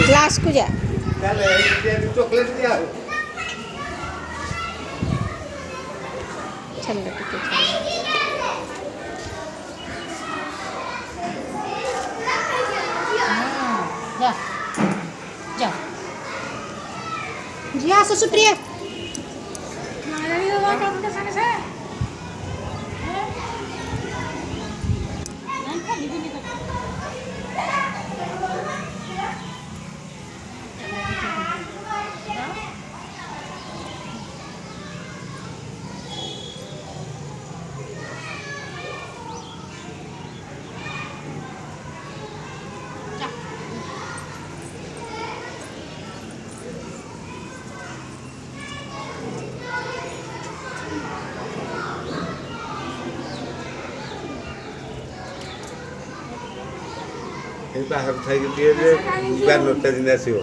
class को जा chocolate दिया चल जा जा जी हाँ सुप्रिया बाहर थी ब्यानर दिन आसो